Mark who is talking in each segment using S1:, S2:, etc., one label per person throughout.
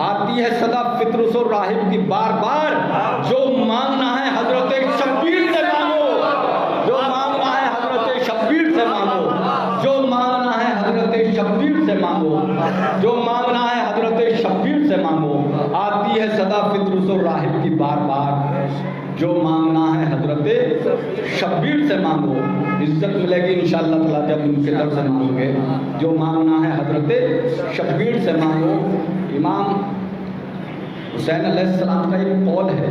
S1: آتی ہے صدا فطرس اور راہب کی بار بار، جو مانگنا ہے حضرت شبیر سے مانگو، جو مانگنا ہے حضرت شبیر سے مانگو، جو مانگنا ہے حضرت شبیر سے مانگو، جو مانگنا ہے حضرت شبیر سے مانگو، آتی ہے صدا فطرس اور راہب کی بار بار، جو مانگنا ہے حضرت شبیر سے مانگو، عزت ملے گی انشاءاللہ تعالیٰ جب ان کے در سے مانگو گے، جو مانگنا ہے حضرت شبیر سے مانگو۔ امام حسین علیہ السلام کا ایک قول ہے،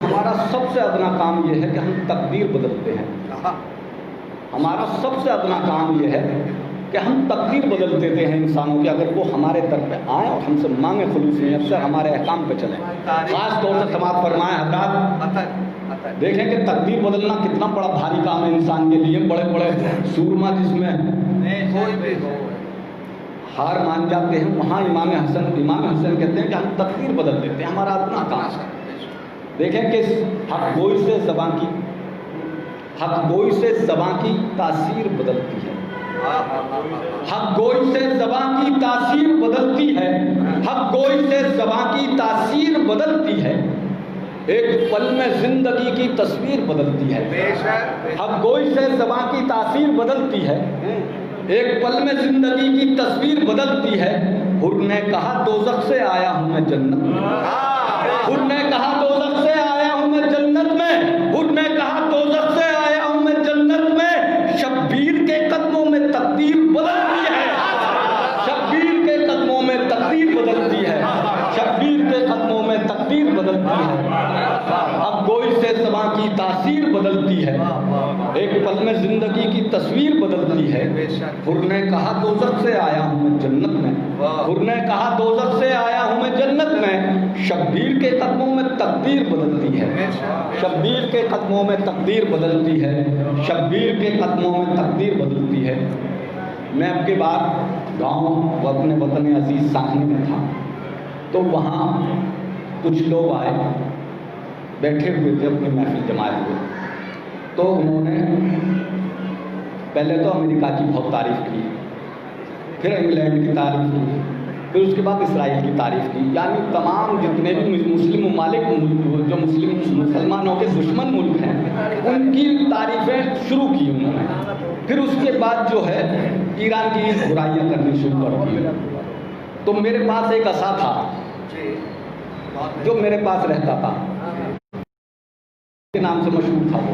S1: ہمارا سب سے ادنا کام یہ ہے کہ ہم تقدیر بدلتے ہیں، ہمارا سب سے ادنا کام یہ ہے کہ ہم تقدیر بدل دیتے ہیں انسانوں کی، اگر وہ ہمارے در پہ آئیں اور ہم سے مانگیں خلوص نیت سے، ہمارے احکام پہ چلیں۔ خاص طور سے سماعت فرمائیں حضرات، دیکھیں کہ تقدیر بدلنا کتنا بڑا بھاری کام ہے انسان کے لیے۔ بڑے بڑے سورما جس میں ہار مان جاتے ہیں، وہاں امام حسین کہتے ہیں کہ ہم تقدیر بدل دیتے ہیں، ہمارا اتنا کام ہے۔ دیکھیں کہ حق گوئی سے زبان کی تاثیر بدلتی ہے، حق گوئی سے زبان کی تاثیر بدلتی ہے، حق گوئی سے زبان کی تاثیر بدلتی ہے، ایک پل میں زندگی کی تصویر بدلتی ہے، حق گوئی سے زبان کی تاثیر بدلتی ہے، ایک پل میں زندگی کی تصویر بدلتی ہے۔ حر نے کہا دوزخ سے آیا ہوں میں جنت میں، حر نے کہا دوزخ سے آیا ہوں میں جنت میں، حر نے کہا دوزخ سے آیا ہوں میں جنت میں، شبیر کے قدموں میں تقدیر بدلتی ہے، شبیر کے قدموں میں تقدیر بدلتی ہے، شبیر کے قدموں میں تقدیر بدلتی ہے، اب گوئی سے زبان کی تاثیر بدلتی ہے، ایک پل میں زندگی کی تصویر بدلتی ہے۔ حر نے کہا دوزخ سے آیا ہوں میں جنت میں، حر نے کہا دوزخ سے آیا ہوں میں جنت میں، شبیر کے قدموں میں تقدیر بدلتی ہے، شبیر کے قدموں میں تقدیر بدلتی ہے، شبیر کے قدموں میں تقدیر بدلتی ہے۔ میں اب کے بعد گاؤں اپنے وطن عزیز ساکھنی میں تھا، تو وہاں کچھ لوگ آئے، بیٹھے ہوئے تھے اپنی محفل جماعت ہوئے، تو انہوں نے پہلے تو امریکہ کی بہت تعریف کی، پھر انگلینڈ کی تعریف کی، پھر اس کے بعد اسرائیل کی تعریف کی، یعنی تمام جتنے بھی مسلم ممالک جو مسلمانوں کے دشمن ملک ہیں ان کی تعریفیں شروع کی انہوں نے۔ پھر اس کے بعد جو ہے ایران کی برائیاں کرنی شروع کر دی۔ تو میرے پاس ایک عصا تھا جو میرے پاس رہتا تھا، کے نام سے مشہور تھا وہ،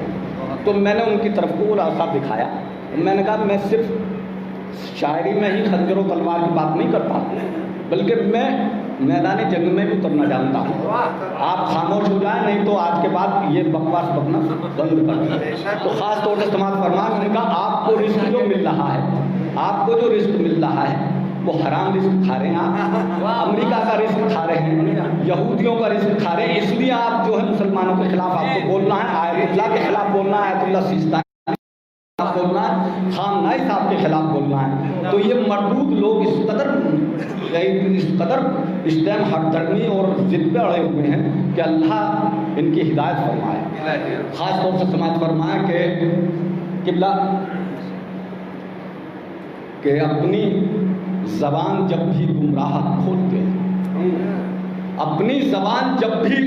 S1: تو میں نے ان کی طرف کو وہ عصا دکھایا، میں نے کہا میں صرف شاعری میں ہی خنجر و تلوار کی بات نہیں کرتا، بلکہ میں میدان جنگ میں بھی اترنا جانتا ہوں، آپ خاموش ہو جائیں نہیں تو آج کے بعد یہ بکواس بکنا بند کر دیں۔ تو خاص طور سے سماعت فرمائیں، میں نے کہا آپ کو رزق جو مل رہا ہے، آپ کو جو رزق مل رہا ہے وہ حرام رزق کھا رہے ہیں، آپ امریکہ کا رزق کھا رہے ہیں، یہودیوں کا رزق کھا رہے ہیں، اس لیے آپ جو ہے مسلمانوں کے خلاف آپ کو بولنا ہے، آیت اللہ کے خلاف بولنا ہے، آیت اللہ سیستانی بولنا ہے، خامنہ صاحب کے خلاف بولنا ہے۔ تو یہ مردود لوگ اس قدر اس ٹائم ہر درمی اور ضد پہ اڑے ہوئے ہیں کہ اللہ ان کی ہدایت فرمائے۔ خاص طور سے سماعت فرمائے کہ قبلہ کہ اپنی زبان جب بھی گمراہ کھولتے ہیں، اپنی زبان جب بھی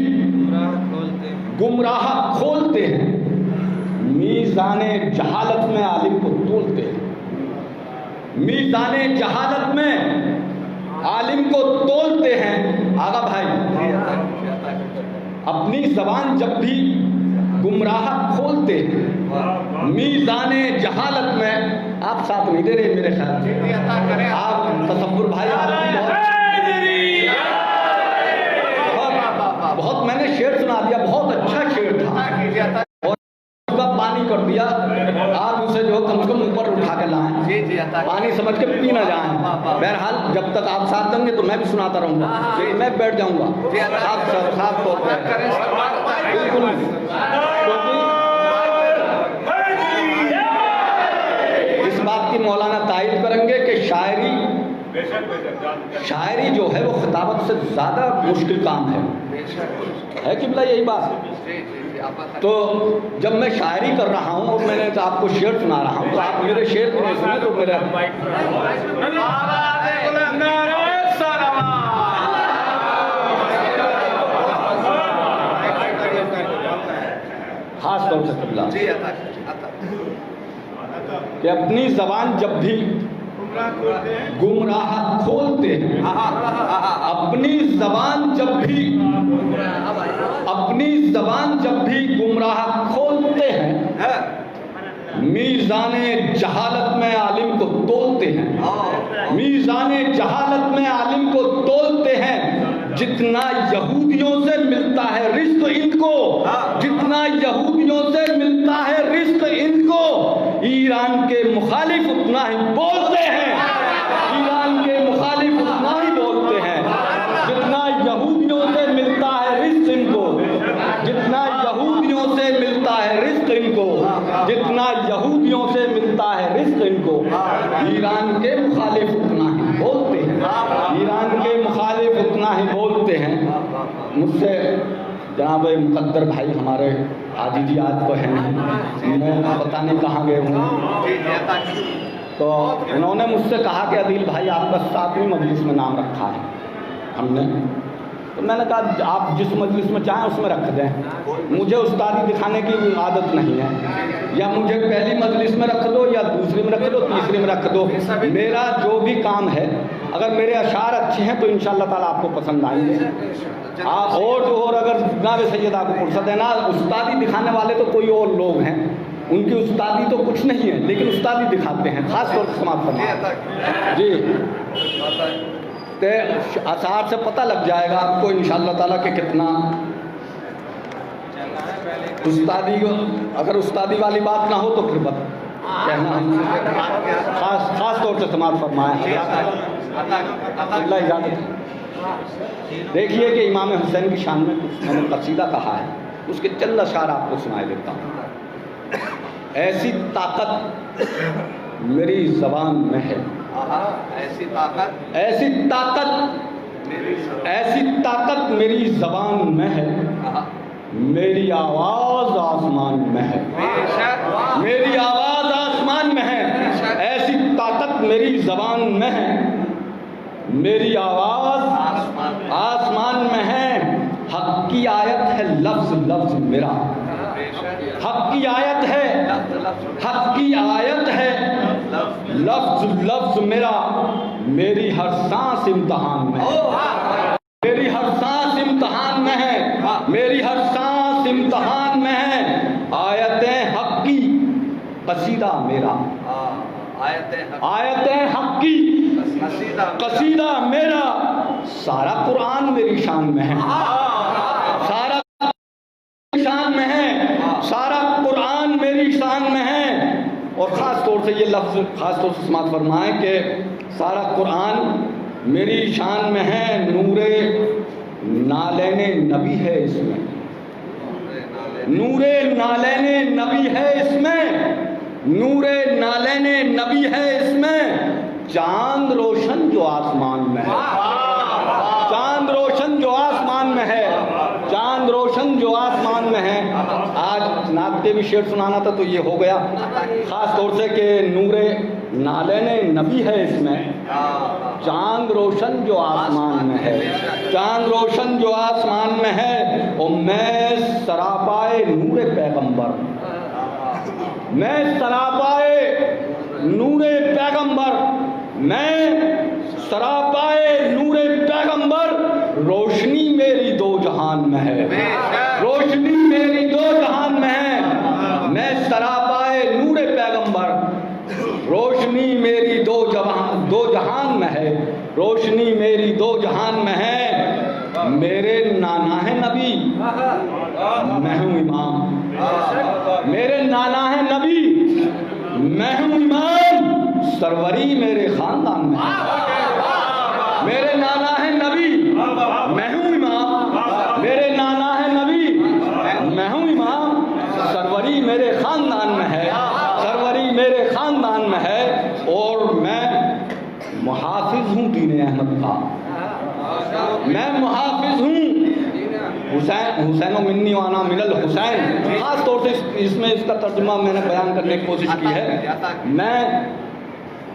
S1: گمراہ کھولتے ہیں، میزان جہالت میں عالم کو تولتے ہیں، میزان جہالت میں عالم کو تولتے ہیں۔ آغا بھائی، اپنی زبان جب بھی گمراہ کھولتے ہیں، میزان جہالت میں، آپ ساتھ نہیں دے رہے میرے خیال سے، آپ تصور بھائی بہت میں نے شعر سنا دیا، بہت اچھا شعر تھا، پانی کر دیا، آپ اسے جو کم سے کم اوپر اٹھا کے لائیں، پانی سمجھ کے پی نہ جائیں۔ بہرحال جب تک آپ ساتھ دیں گے تو میں بھی سناتا رہوں گا، میں بیٹھ جاؤں گا صاف طور پر، بالکل، اس بات کی مولانا تائید کریں گے کہ شاعری جو ہے وہ خطابت سے زیادہ مشکل کام ہے قبلہ، یہی بات۔ تو جب میں شاعری کر رہا ہوں اور میں نے آپ کو شعر سنا رہا ہوں تو آپ میرے شعر کو نہیں سنے تو میرا خاص طور سے قبلہ کہ اپنی زبان جب بھی گمراہ کھولتے ہیں، اپنی زبان جب بھی گمراہ کھولتے ہیں، میزان جہالت میں عالم کو تولتے ہیں، میزان جہالت میں عالم کو تولتے ہیں۔ جتنا یہودیوں سے ملتا ہے رزق ان کو، جتنا یہودیوں سے ملتا ہے رزق ان کو، ایران کے مخالف اتنا ہی بولتے ہیں، ایران کے مخالف اتنا ہی بولتے ہیں۔ جتنا یہودیوں سے ملتا ہے رزق ان کو، جتنا یہودیوں سے ملتا ہے رزق ان کو، جتنا یہودیوں سے ملتا ہے رزق ان کو، ایران کے مخالف اتنا ہی بولتے ہیں، ایران کے مخالف اتنا ہی بولتے ہیں۔ مجھ سے جناب مقدر بھائی ہمارے حاجی جی آج تو ہیں نہیں، میں پتہ نہیں کہاں گئے ہوں، تو انہوں نے مجھ سے کہا کہ عدیل بھائی آپ کا 7ویں مجلس میں نام رکھا ہے ہم نے، تو میں نے کہا آپ جس مجلس میں چاہیں اس میں رکھ دیں، مجھے استادی دکھانے کی عادت نہیں ہے، یا مجھے پہلی مجلس میں رکھ دو یا دوسری میں رکھ دو تیسری میں رکھ دو، میرا جو بھی کام ہے اگر میرے اشعار اچھے ہیں تو انشاءاللہ تعالیٰ آپ کو پسند آئیں گے۔ آپ اور اگر جناب سید آپ کو فرصت ہے نا، استادی دکھانے والے تو کوئی اور لوگ ہیں، ان کی استادی تو کچھ نہیں ہے لیکن استادی دکھاتے ہیں، خاص طور سے سماعت فرمائیں جی۔ اشعار سے پتہ لگ جائے گا آپ کو انشاءاللہ تعالیٰ کہ کتنا استادی، اگر استادی والی بات نہ ہو تو پھر کہنا خاص طور سے سماعت فرمائیں۔ اللہ اجازت۔ دیکھیے کہ امام حسین کی شان میں کچھ میں نے قصیدہ کہا ہے، اس کے چند اشعار آپ کو سنائے دیتا ہوں۔ ایسی طاقت میری زبان میں ہے، ایسی طاقت میری زبان میں ہے، میری آواز آسمان میں ہے، میری آواز آسمان میں ہے، ایسی طاقت میری زبان میں ہے، میری آواز آسمان میں ہے، حق کی آیت ہے لفظ لفظ میرا، حق کی آیت ہے، حق کی آیت ہے لفظ لفظ میرا، میری ہر سانس امتحان میں ہے، میری ہر سانس امتحان میں ہے، میری ہر سانس امتحان میں ہے، آیتیں حق کی قصیدہ میرا، آیتیں حق کی قصیدہ میرا، سارا قرآن میری شان میں ہے، سارا شان میں ہے، سارا قرآن میری شان میں ہے۔ اور خاص طور سے یہ لفظ خاص طور سے سماعت فرمائیں کہ سارا قرآن میری شان میں ہے، نور نالین نبی ہے اس میں، نور نالین نبی ہے اس میں، نور نالین نبی ہے اس میں، چاند روشن جو آسمان میں ہے، چاند روشن جو آسمان میں ہے، چاند روشن جو آسمان میں ہے۔ آج نعت کے بھی شعر سنانا تھا تو یہ ہو گیا، خاص طور سے کہ نور نالین نبی ہے اس میں، چاند روشن جو آسمان میں ہے، چاند روشن جو آسمان میں ہے، اور میں سراپائے نور پیغمبر، میں سراپائے نور پیغمبر، میں سراپائے نور پیغمبر، روشنی میری دو جہان میں ہے، روشنی میری دو جہان میں ہے، میں سراپائے نور پیغمبر، روشنی میری دو جہان میں ہے، روشنی میری دو جہان میں ہے، میرے نانا ہے نبی میں ہوں امام، میرے نانا ہے نبی میں ہوں امام، سروری میرے خاندان میں ہے، میرے نانا ہے نبی میں ہوں امام، میرے نانا ہے نبی میں ہوں امام، سروری میرے خاندان میں ہے، سروری میرے خاندان میں ہے، اور میں محافظ ہوں دین احمد کا، میں محافظ ہوں حسین و منی وانا من الحسین، خاص طور سے اس میں اس کا ترجمہ میں نے بیان کرنے کی کوشش کی ہے، میں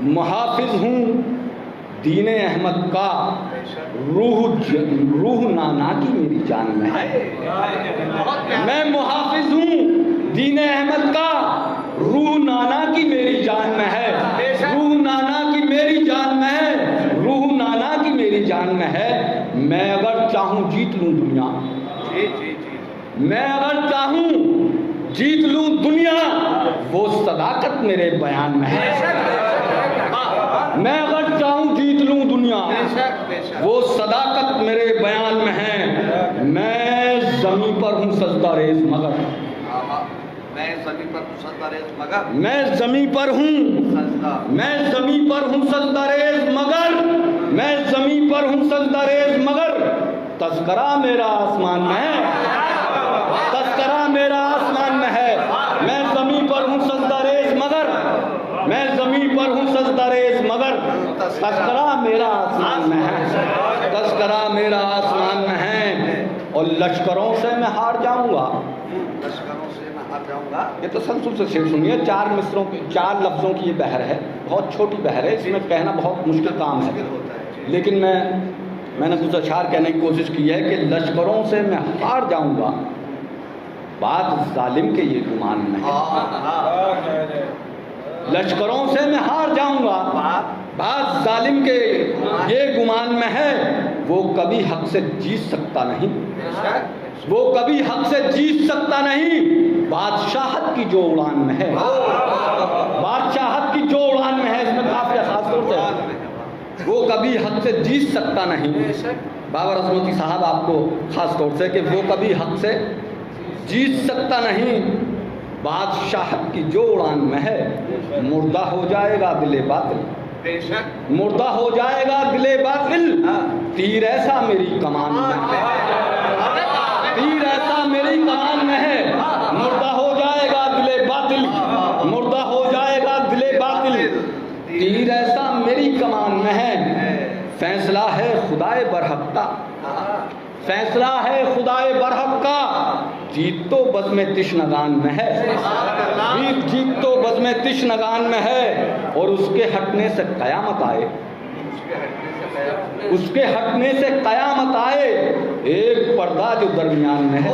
S1: محافظ ہوں دین احمد کا، روح نانا کی میری جان میں ہے، میں محافظ ہوں دین احمد کا روح نانا کی میری جان میں ہے، روح نانا کی میری جان میں ہے، روح نانا کی میری جان میں ہے۔ میں اگر چاہوں جیت لوں دنیا، میں اگر چاہوں جیت لوں دنیا، وہ صداقت میرے بیان میں ہے۔ میں اگر چاہوں جیت لوں دنیا، وہ صداقت میرے بیان میں ہے۔ میں زمین پر ہوں سجدہ ریز مگر،
S2: میں زمین پر ہوں سجدہ ریز مگر،
S1: میں زمین پر ہوں، میں زمین پر ہوں سجدہ ریز مگر، میں زمین پر ہوں سجدہ ریز مگر، تذکرہ میرا آسمان میں ہے، تذکرہ میرا آسمان میں ہے۔ میں زمین پر ہوں سجدہ ریز مگر، میں زمین پر ہوں سجدہ ریز مگر، تذکرہ میرا آسمان میں ہے، تذکرہ میرا آسمان میں ہے۔ اور لشکروں سے میں ہار جاؤں گا،
S2: لشکروں سے میں ہار جاؤں گا۔
S1: یہ تسلسل سے شعر سنیے، 4 مصروں کی 4 لفظوں کی یہ بحر ہے، بہت چھوٹی بحر ہے، اس میں کہنا بہت مشکل کام ہے، لیکن میں نے کچھ اشعار کہنے کی کوشش کی ہے کہ لشکروں سے میں ہار جاؤں گا، بات ظالم کے یہ گمان میں ہے، لشکروں سے میں ہار جاؤں گا، بات ظالم کے یہ گمان میں ہے، وہ کبھی حق سے جیت سکتا نہیں، وہ کبھی حق سے جیت سکتا نہیں، بادشاہت کی جو اڑان میں ہے، بادشاہت کی جو اڑان میں ہے، اس میں کافی خاص طور سے وہ کبھی حق سے جیت سکتا نہیں۔ بابر عظمتی صاحب آپ کو خاص طور سے کہ وہ کبھی حق سے جیت سکتا نہیں، بادشاہت کی جو اڑان میں ہے، مردہ ہو جائے گا دل باطل، مردہ ہو جائے گا دل باطل، تیر ایسا میری کمان میں ہے، تیر ایسا میری کمان میں ہے، مردہ ہو جائے گا دل باطل، مردہ ہو جائے گا دل باطل، تیر ایسا میری کمان میں ہے۔ فیصلہ ہے خدائے برحق کا، فیصلہ ہے خدائے برحق کا، جیت تو بزم تشنگان میں ہے، جیت تو بزم تشنگان میں ہے، اور اس کے ہٹنے سے قیامت آئے، اس کے ہٹنے سے قیامت آئے، ایک پردہ جو درمیان میں ہے،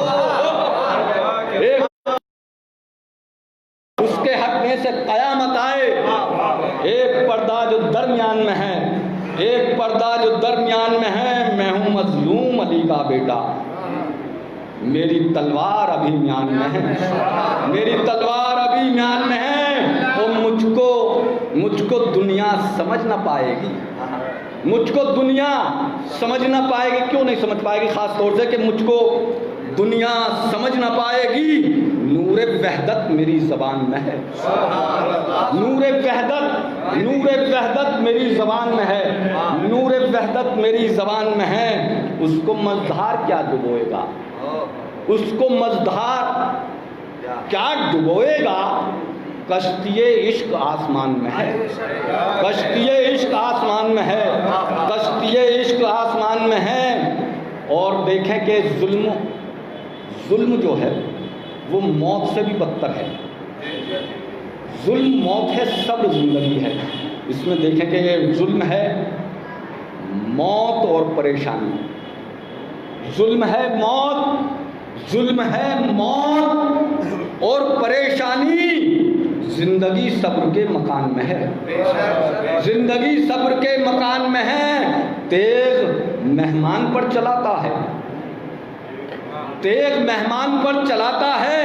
S1: اس کے ہٹنے سے قیامت آئے، ایک پردہ جو درمیان میں ہے، ایک پردہ جو درمیان میں ہے، میں ہوں مظلوم علی کا بیٹا، میری تلوار ابھی میان میں ہے، میری تلوار ابھی میان میں ہے، وہ مجھ کو دنیا سمجھ نہ پائے گی، مجھ کو دنیا سمجھ نہ پائے گی، کیوں نہیں سمجھ پائے گی؟ خاص طور سے کہ مجھ کو دنیا سمجھ نہ پائے گی، نور وحدت میری زبان میں ہے، نور وحدت، نور وحدت میری زبان میں ہے، نور وحدت میری زبان میں ہے، اس کو مزدھار کیا ڈبوئے گا، اس کو مزدھار کیا ڈبوئے گا، کشتی عشق آسمان میں ہے، کشتی عشق آسمان میں ہے، کشتی عشق آسمان میں ہے۔ اور دیکھیں کہ ظلم جو ہے وہ موت سے بھی بدتر ہے، ظلم موت ہے، صبر زندگی ہے۔ اس میں دیکھیں کہ یہ ظلم ہے موت اور پریشانی، ظلم ہے موت، ظلم ہے موت اور پریشانی، زندگی صبر کے مکان میں ہے، زندگی صبر کے مکان میں ہے۔ تیغ مہمان پر چلاتا ہے، تیغ مہمان پر چلاتا ہے،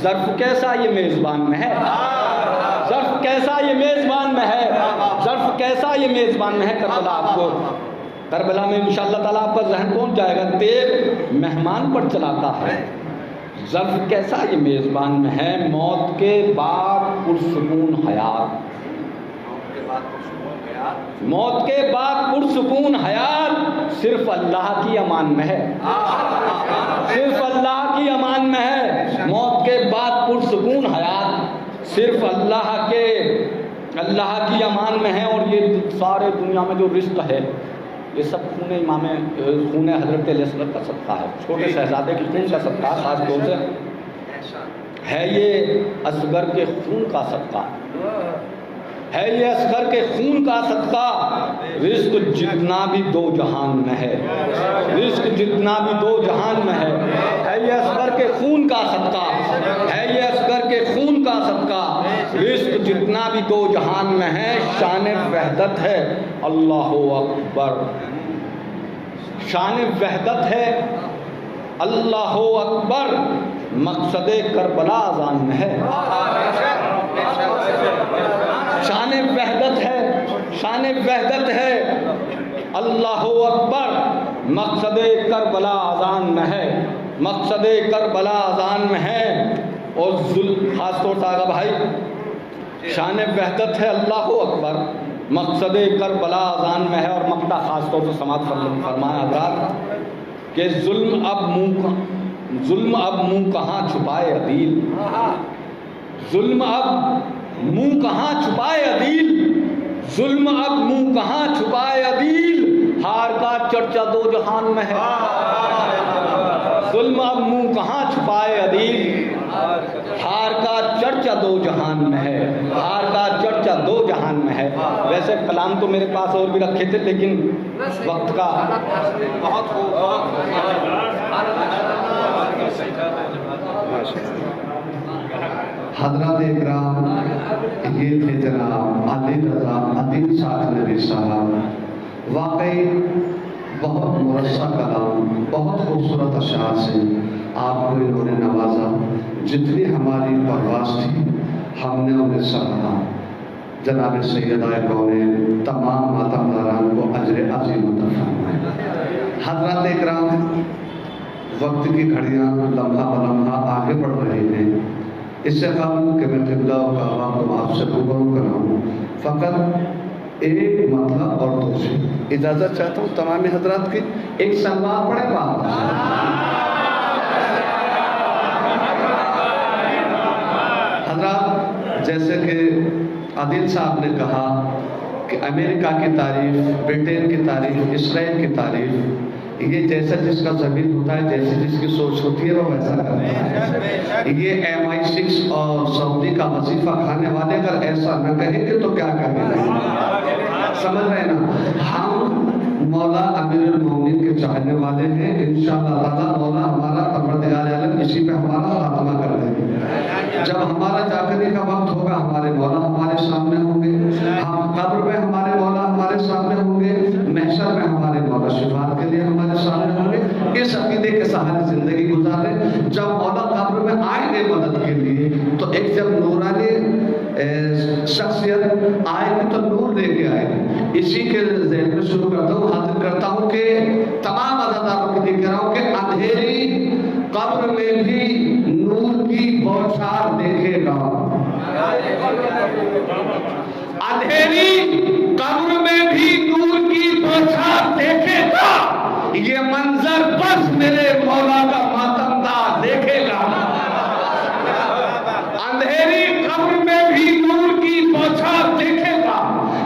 S1: ظرف کیسا یہ میزبان میں ہے، ظرف کیسا یہ میزبان میں ہے، ظرف کیسا یہ میزبان میں ہے۔ کربلا آپ کو، کربلا میں انشاءاللہ تعالیٰ آپ کا ذہن پہنچ جائے گا، تیغ مہمان پر چلاتا ہے، ظرف کیسا یہ میزبان میں ہے، موت کے بعد پرسکون حیات، موت کے بعد پرسکون حیات صرف اللہ کی امان میں ہے، صرف اللہ کی امان میں ہے، موت کے بعد پرسکون حیات صرف اللہ کی امان میں ہے۔ اور یہ سارے دنیا میں جو رزق ہے یہ سب خون حضرت علیہ السلام کا صدقہ ہے، چھوٹے شہزادے کی خون کا صدقہ، خاص طور سے ہے یہ اصغر کے خون کا صدقہ، ہے یہ اصغر کے خون کا صدقہ۔ رزق جتنا بھی دو جہان میں ہے، رزق جتنا بھی دو جہان میں ہے یہ اصغر کے خون کا صدقہ، ہے یہ اصغر رزق جتنا بھی دو جہان میں ہے شان وحدت ہے اللہ اکبر، شان وحدت ہے اللہ اکبر، مقصد کربلا اذان میں ہے، شان وحدت ہے، شان وحدت ہے اللہ اکبر، مقصد کربلا اذان میں ہے، مقصد کربلا اذان میں ہے۔ اور خاص طور سے آگا بھائی، شان وحدت ہے اللہ اکبر، مقصد کربلا اذان میں ہے۔ اور مقطع خاص طور سے سماعت فرمائیں حضرات کہ ظلم اب منہ کہاں چھپائے عدیل، ظلم اب منہ کہاں چھپائے عدیل، ظلم اب منہ کہاں چھپائے عدیل، ہار کا چرچا دو جہان میں ہے، ظلم اب منہ کہاں چھپائے عدیل، ہار کا چرچا دو جہان میں ہے، ہار کا چرچا دو جہان میں ہے۔ ویسے کلام تو میرے پاس اور بھی رکھے تھے لیکن وقت کا بہت
S2: حضرات اکرام، یہ تھے جناب عادل رضا عادل شاہ نبی صاحب، واقعی بہت مرصع کلام، بہت خوبصورت اشعار سے آپ کو انہوں نے نوازا۔ جتنی ہماری پرواز تھی ہم نے انہیں سراہا۔ جناب سیدہ کونین تمام ماتمداران کو اجر عظیم عطا فرمائے۔ حضرات اکرام، وقت کی گھڑیاں لمحہ بلمحہ آگے بڑھ رہی ہیں۔ اس سے قبل کہ میں قبلہ و کعبہ کو آپ سے روبرو کراؤں، فقط ایک مطلب اور دوسری اجازت چاہتا ہوں تمام حضرات کی، ایک سلوات پڑھے پاک۔ حضرات، جیسے کہ عادل صاحب نے کہا کہ امریکہ کی تعریف، برٹین کی تعریف، اسرائیل کی تعریف، یہ جیسا جس کا ضمیر ہوتا ہے، جیسے جس کی سوچ ہوتی ہے وہ ویسا کرتا ہے۔ یہ MI6 اور سعودی کا وظیفہ کھانے والے اگر ایسا نہ کہیں گے تو کیا کہیں گے؟ سمجھ رہے نا؟ ہم مولا امیر المومنین کے چاہنے والے ہیں، انشاءاللہ تعالیٰ مولا ہمارا پروردگار عالم اسی پہ ہمارا خاتمہ کر دیں گے۔ جب ہمارا جاگنے کا وقت ہوگا ہمارے مولا ہمارے سامنے ہوں گے، ہم قبر میں ہمارے مولا ہمارے سامنے ہوں گے، محشر میں ہمارے مولا شفاعت کے لیے ہمارے سامنے ہوں گے۔ اس عقیدے کے سہارے زندگی گزارے۔ جب مولا قبر میں آئیں گے مدد کے لیے تو ایک جب نورانی شخصیت آئے گی تو نور لے کے آئے گی۔ اسی کے ذہن میں شروع کرتا ہوں، حاضر کرتا ہوں کہ تمام عزاداروں کے لیے کہہ رہا ہوں کہ اندھیری قبر میں بھی نور کی بوچھار دیکھے گا، اندھیری قبر میں بھی نور کی بوچھار دیکھے گا، یہ منظر بس میرے مولا کا ماتمدار دیکھے گا۔ اندھیری قبر میں بھی نور کی بوچھار دیکھے گا،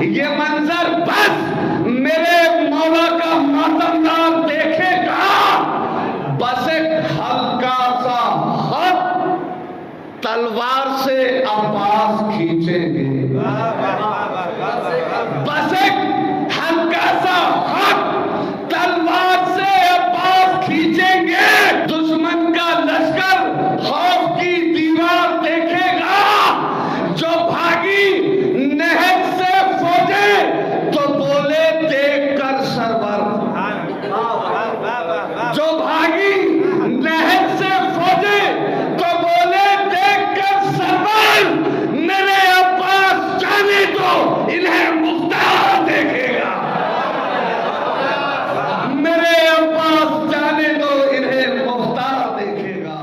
S2: یہ منظر بس میرے مولا کا ماتمدار دیکھے گا۔ بس ایک ہلکا سا خط تلوار سے عباس کھینچیں گے، بس ایک ہلکا سا خط تلوار سے عباس کھینچیں گے، دشمن کا لشکر خوف کی دیوار دیکھے گا، جو بھاگی نہر سے فوجیں تو بولے دیکھ کر سرور، جو بھاگی نہر سے فوجیں تو بولے دیکھ کر سرور، میرے عباس جانے دو انہیں مختار دیکھے گا، میرے عباس جانے دو انہیں مختار دیکھے گا۔